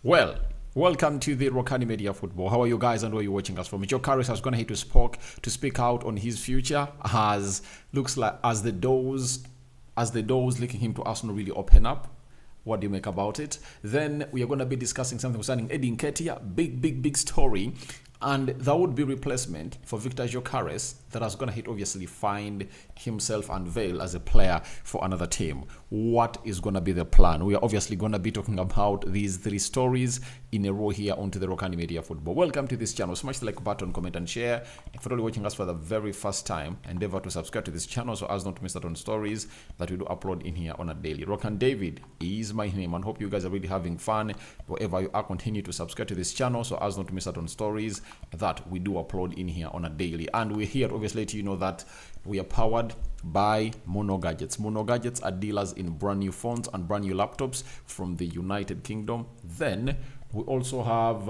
Well, welcome to the Rokani Media Football. How are you guys and where are you watching us from? Gyokeres has gone ahead to speak out on his future as looks like as the doors linking him to Arsenal really open up. What do you make about it? Then we are going to be discussing something concerning Nketiah, big story. And that would be replacement for Viktor Gyokeres that is going to obviously find himself unveiled as a player for another team. What is going to be the plan? We are obviously going to be talking about these three stories in a row here onto the Rokani Media Football. Welcome to this channel. Smash the like button, comment and share. If you're only watching us for the very first time, endeavor to subscribe to this channel so as not to miss out on stories that we do upload in here on a daily. Roque David is my name and hope you guys are really having fun wherever you are. Continue to subscribe to this channel so as not to miss out on stories that we do upload in here on a daily. And we're here to obviously let you know that we are powered by Mono Gadgets. Mono Gadgets are dealers in brand new phones and brand new laptops from the United Kingdom. Then we also have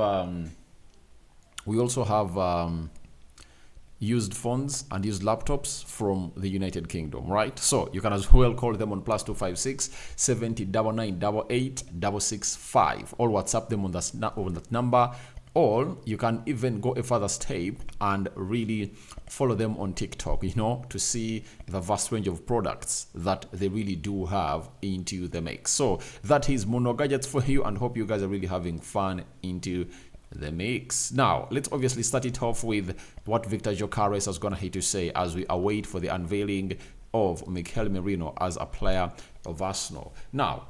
used phones and used laptops from the United Kingdom, right? So you can as well call them on +256 70 9988 665 or WhatsApp them on that number. Or you can even go a further step and really follow them on TikTok, to see the vast range of products that they really do have into the mix. So that is Mono Gadgets for you and hope you guys are really having fun into the mix. Now, let's obviously start it off with what Viktor Gyokeres is going to say as we await for the unveiling of Mikel Merino as a player of Arsenal. Now,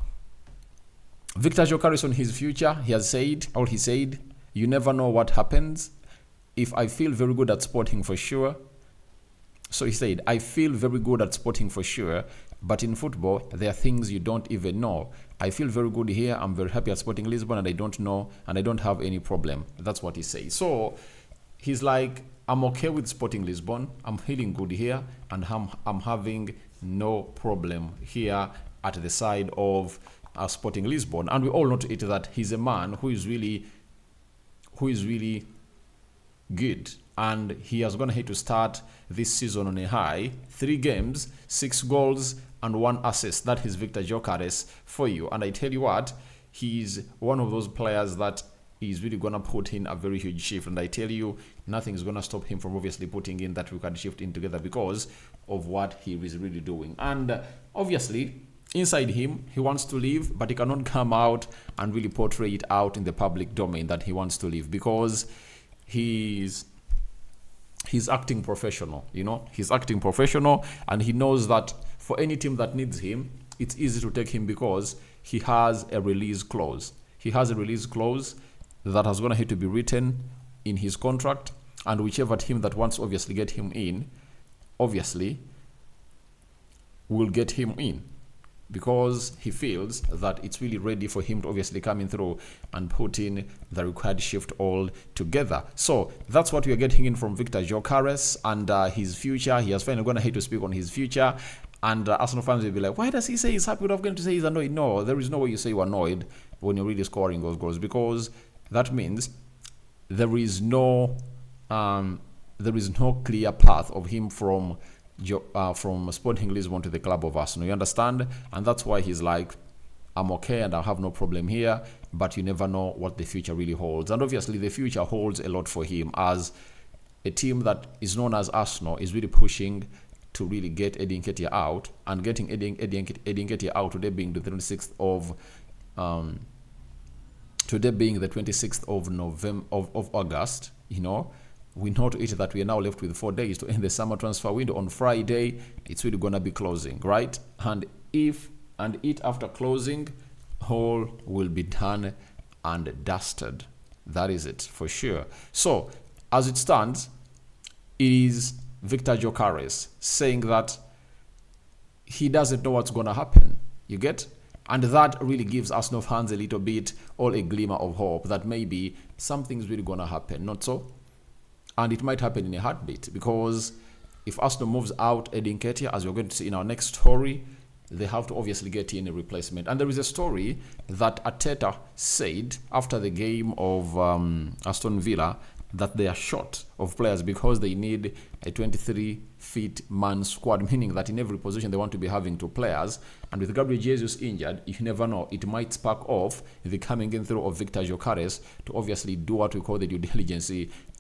Viktor Gyokeres on his future, he said, you never know what happens. If I feel very good at sporting for sure. So he said, I feel very good at sporting for sure, but in football, there are things you don't even know. I feel very good here. I'm very happy at Sporting Lisbon and I don't know and I don't have any problem. That's what he says. So he's like, I'm okay with Sporting Lisbon. I'm feeling good here and I'm having no problem here at the side of Sporting Lisbon. And we all know to it that he's a man who is really good, and he has gone ahead to start this season on a high. 3 games, 6 goals and 1 assist. That is Viktor Gyokeres for you. And I tell you what, he's one of those players that is really gonna put in a very huge shift, and I tell you, nothing is gonna stop him from obviously putting in that record shift in together because of what he is really doing. And obviously inside him, he wants to leave, but he cannot come out and really portray it out in the public domain that he wants to leave because he's acting professional, he's acting professional, and he knows that for any team that needs him, it's easy to take him because he has a release clause. He has a release clause that has going to have to be written in his contract, and whichever team that wants to obviously get him in, obviously will get him in, because he feels that it's really ready for him to obviously come in through and put in the required shift all together. So that's what we are getting in from Viktor Gyokeres and his future. He has finally gone ahead to speak on his future. And Arsenal fans will be like, why does he say he's happy? We're not going to say he's annoyed. No, there is no way you say you're annoyed when you're really scoring those goals, because that means there is no clear path of him from Sporting Lisbon to the club of Arsenal. You understand? And that's why he's like, I'm okay and I have no problem here, but you never know what the future really holds. And obviously the future holds a lot for him, as a team that is known as Arsenal is really pushing to really get Nketiah out, and getting Nketiah out today being the 26th of November of August, we know to it that we are now left with 4 days to end the summer transfer window. On Friday, it's really going to be closing, right? And after closing, all will be done and dusted. That is it for sure. So as it stands, it is Viktor Gyokeres saying that he doesn't know what's going to happen. You get? And that really gives Arsenal fans a little bit or a glimmer of hope that maybe something's really going to happen. Not so? And it might happen in a heartbeat, because if Arsenal moves out Nketiah, as we're going to see in our next story, they have to obviously get in a replacement. And there is a story that Nketiah said after the game of Aston Villa that they are short of players because they need a 23-feet man squad, meaning that in every position they want to be having 2 players. And with Gabriel Jesus injured, you never know, it might spark off the coming in through of Viktor Gyokeres to obviously do what we call the due diligence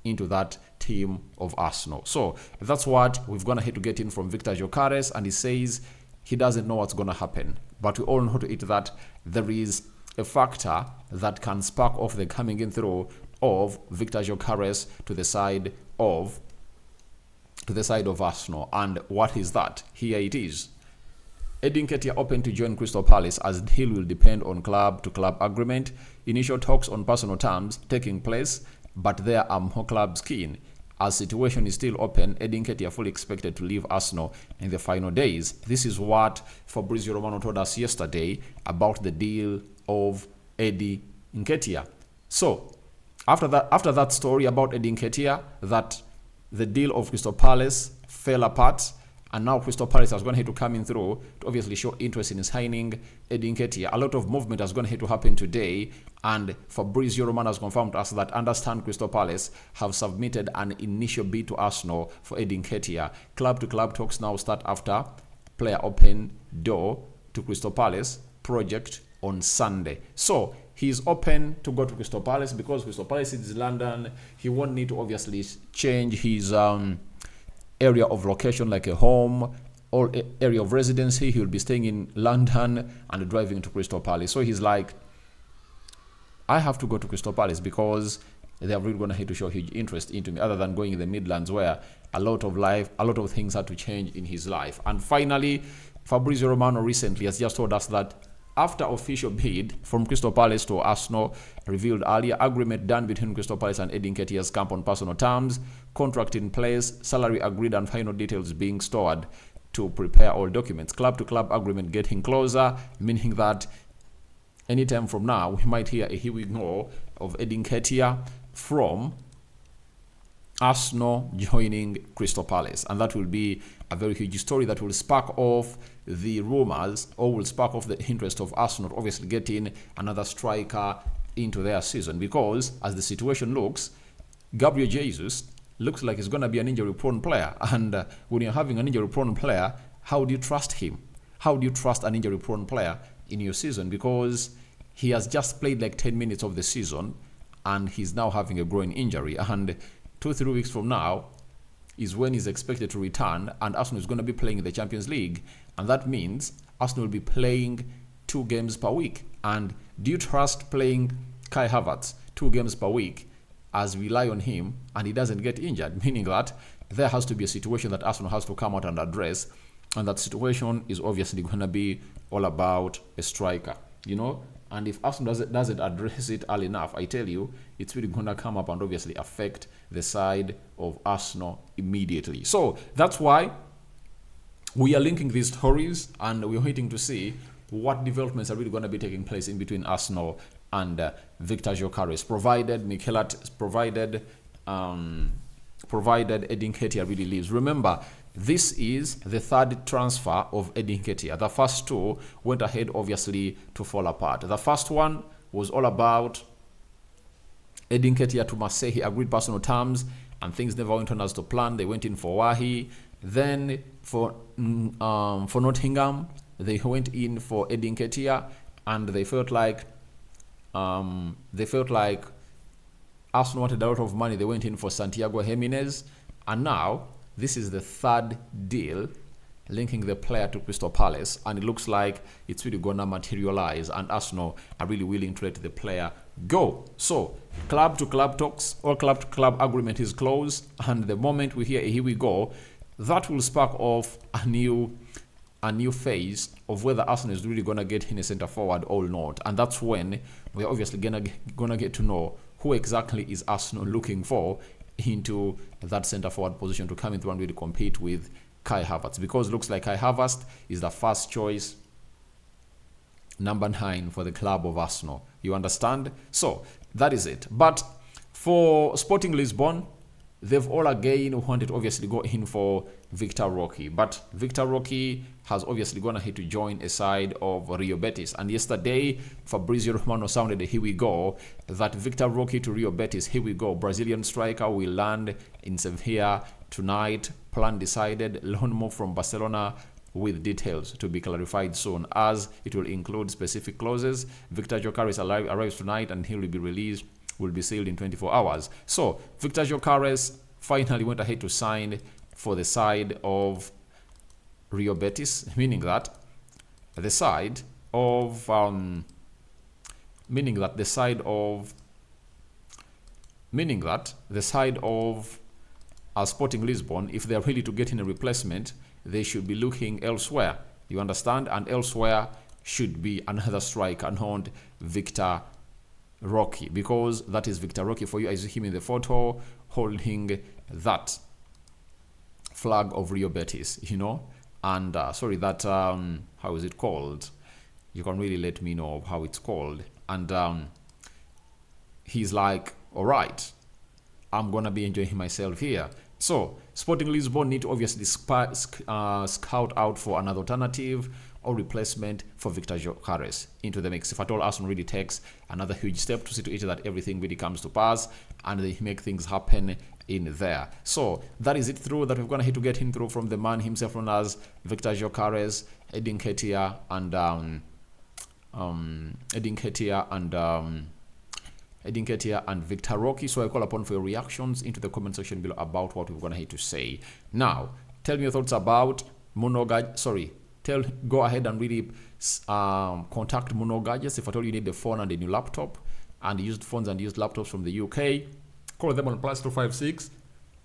into that team of Arsenal. So that's what we've gone ahead to get in from Viktor Gyokeres, and he says he doesn't know what's going to happen. But we all know to it that there is a factor that can spark off the coming in through of Viktor Gyokeres to the side of Arsenal. And what is that? Here it is. Nketiah open to join Crystal Palace as deal will depend on club-to-club agreement. Initial talks on personal terms taking place, but there are more clubs keen. As situation is still open, Nketiah fully expected to leave Arsenal in the final days. This is what Fabrizio Romano told us yesterday about the deal of Nketiah. So after that story about Nketiah, that the deal of Crystal Palace fell apart, and now Crystal Palace has gone ahead to come in through to obviously show interest in signing Nketiah. A lot of movement has gone ahead to happen today, and Fabrizio Romano has confirmed to us that understand Crystal Palace have submitted an initial bid to Arsenal for Nketiah. Club-to-club talks now start after player open door to Crystal Palace project on Sunday. So he's open to go to Crystal Palace because Crystal Palace is London. He won't need to obviously change his area of location like a home or area of residency. He'll be staying in London and driving to Crystal Palace. So he's like, I have to go to Crystal Palace because they are really going to have to show huge interest into me, other than going in the Midlands where a lot of things had to change in his life. And finally, Fabrizio Romano recently has just told us that after official bid from Crystal Palace to Arsenal revealed earlier, agreement done between Crystal Palace and Nketiah's camp on personal terms, contract in place, salary agreed, and final details being stored to prepare all documents. Club-to-club agreement getting closer, meaning that anytime from now we might hear a here we go of Nketiah from Arsenal joining Crystal Palace, and that will be a very huge story that will spark off the rumors, or will spark off the interest of Arsenal obviously getting another striker into their season, because as the situation looks, Gabriel Jesus looks like he's going to be an injury-prone player, and when you're having an injury-prone player, how do you trust him? How do you trust an injury-prone player in your season? Because he has just played like 10 minutes of the season, and he's now having a groin injury, and 2-3 weeks from now is when he's expected to return, and Arsenal is going to be playing in the Champions League, and that means Arsenal will be playing 2 games per week. And do you trust playing Kai Havertz 2 games per week as we rely on him and he doesn't get injured? Meaning that there has to be a situation that Arsenal has to come out and address, and that situation is obviously going to be all about a striker, you know. And if Arsenal doesn't address it early enough, I tell you, it's really going to come up and obviously affect the side of Arsenal immediately. So that's why we are linking these stories, and we're waiting to see what developments are really going to be taking place in between Arsenal and Viktor Gyokeres, provided Nketiah really leaves. Remember, this is the 3rd transfer of Nketiah. The first 2 went ahead obviously to fall apart. The first one was all about Nketiah to Marseille. He agreed personal terms and things never went on as to plan. They went in for Wahi. Then for Nottingham, they went in for Nketiah, and they felt like Arsenal wanted a lot of money. They went in for Santiago Jimenez, and now this is the 3rd deal linking the player to Crystal Palace, and it looks like it's really gonna materialize, and Arsenal are really willing to let the player go. So club-to-club talks or club-to-club agreement is closed, and the moment we hear here we go, that will spark off a new phase of whether Arsenal is really gonna get in a centre forward or not, and that's when we're obviously gonna get to know who exactly is Arsenal looking for into that centre forward position to come in through and really compete with Kai Havertz, because it looks like Kai Havertz is the first choice number 9 for the club of Arsenal. You understand? So that is it. But for Sporting Lisbon, they've all again wanted to obviously go in for Viktor Roque. But Viktor Roque has obviously gone ahead to join a side of Rio Betis. And yesterday, Fabrizio Romano sounded, here we go, that Viktor Roque to Rio Betis, here we go. Brazilian striker will land in Sevilla tonight. Plan decided. Loan move from Barcelona with details to be clarified soon, as it will include specific clauses. Viktor Gyokeres arrives tonight and he will be released, will be sealed in 24 hours. So Viktor Gyokeres finally went ahead to sign for the side of Rio Betis, meaning that the side of Sporting Lisbon, if they are really to get in a replacement, they should be looking elsewhere. You understand? And elsewhere should be another striker named Viktor Roque, because that is Viktor Roque for you. I see him in the photo holding that flag of Rio Betis, you know. And sorry, that how is it called? You can really let me know how it's called. And he's like, all right, I'm gonna be enjoying myself here. So Sporting Lisbon need to obviously scout out for another alternative or replacement for Viktor Gyokeres into the mix. If at all Arsenal really takes another huge step to see to it that everything really comes to pass and they make things happen in there. So that is it through that we're going to have to get him through from the man himself known as Viktor Gyokeres, Nketiah and Viktor Roque. So I call upon for your reactions into the comment section below about what we're going to have to say. Now, tell me your thoughts about go ahead and really contact Muno Gadgets if at all you need a phone and a new laptop, and used phones and used laptops from the UK. Call them on +256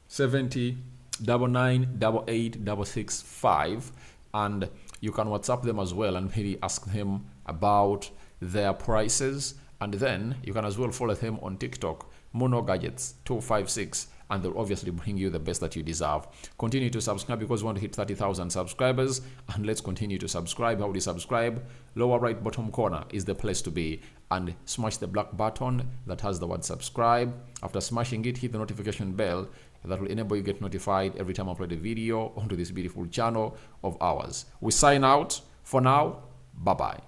70 99 88 665, and you can WhatsApp them as well and maybe ask them about their prices. And then you can as well follow them on TikTok, Muno Gadgets 256, and they'll obviously bring you the best that you deserve. Continue to subscribe because we want to hit 30,000 subscribers, and let's continue to subscribe. How do you subscribe? Lower right bottom corner is the place to be, and smash the black button that has the word subscribe. After smashing it, hit the notification bell that will enable you to get notified every time I upload a video onto this beautiful channel of ours. We sign out for now. Bye bye.